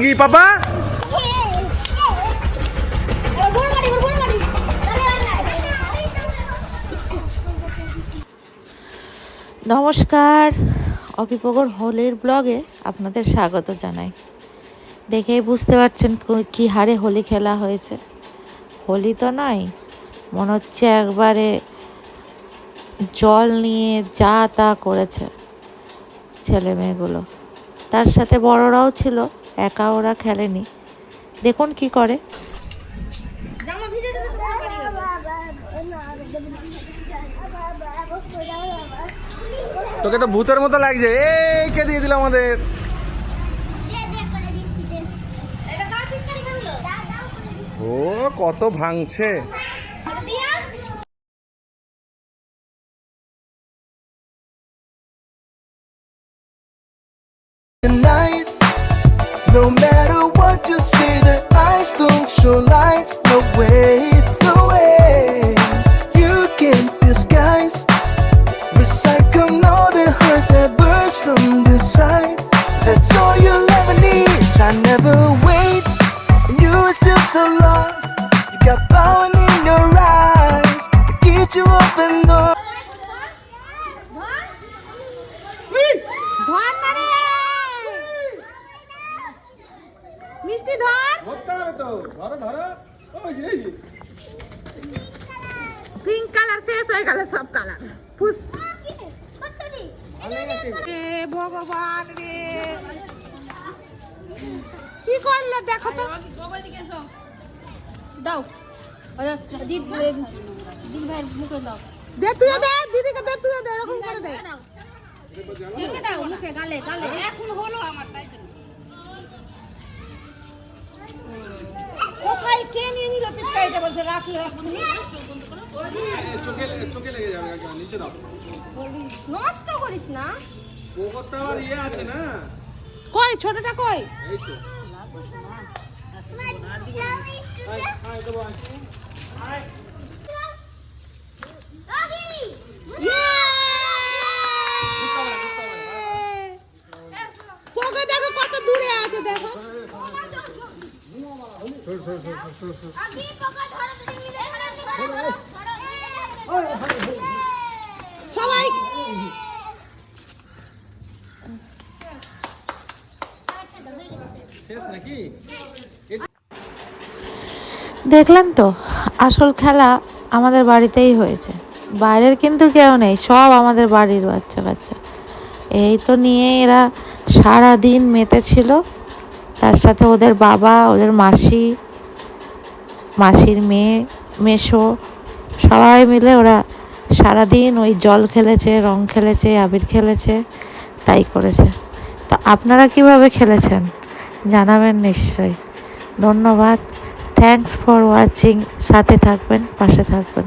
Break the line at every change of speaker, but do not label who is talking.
কি পাপা
নমস্কার, অকিপগর হোলির ব্লগে আপনাদের স্বাগত জানাই। দেখেই বুঝতে পারছেন কি হারে হোলি খেলা হয়েছে। হোলি তো নয়, মনে হচ্ছে একবারে জল নিয়ে যা তা করেছে ছেলে মেয়েগুলো। তার সাথে বড়রাও ছিল, একা ওরা খেলেনি। দেখুন কি করে।
তোকে তো ভূতের মতো লাগছে। এই কে দিয়ে দিল আমাদের? ও কত ভাঙছে।
No matter what you say, the eyes don't show lights. No way, no way. You can't disguise. Recycle all the hurt that bursts from the side. That's all you'll ever need. I never wait, and you are still so lost. You got power in your eyes to get you open door.
মিষ্টি ধর, pink colour শেষ হয়ে গেল, সব colour ফুস। ভগবান রে, কি করলে দেখো তো।
দাও দিদি ভাই মুখে দাও,
দে তুই দে, দিদিকে দে, তুই দে, এরকম করে দে।
মুখে দাও, মুখে গালে গালে। এখন হলো আমার, তাই জন্য কোথায় কে নিয়ে নিল পিচকারিটা? বলছে রাখলো, এখন
চোখে লেগে যাবে। নিচে দাও,
নষ্ট করিস না।
পোকরটা আবার ইয়ে আছে না।
কই ছোটটা কই?
এই তো
পোকা দেখো কত দূরে আছে, দেখো। সবাই দেখলেন তো, আসল খেলা আমাদের বাড়িতেই হয়েছে। বাইরের কিন্তু কেউ নেই, সব আমাদের বাড়ির বাচ্চা কাচ্চা। এই তো নিয়ে এরা সারা দিন মেতেছিল। তার সাথে ওদের বাবা, ওদের মাসি, মাসির মেয়ে, মেসো, সবাই মিলে ওরা সারাদিন ওই জল খেলেছে, রং খেলেছে, আবির খেলেছে, তাই করেছে। তো আপনারা কিভাবে খেলেছেন জানাবেন নিশ্চয়ই। ধন্যবাদ, থ্যাঙ্কস ফর ওয়াচিং। সাথে থাকবেন, পাশে থাকবেন।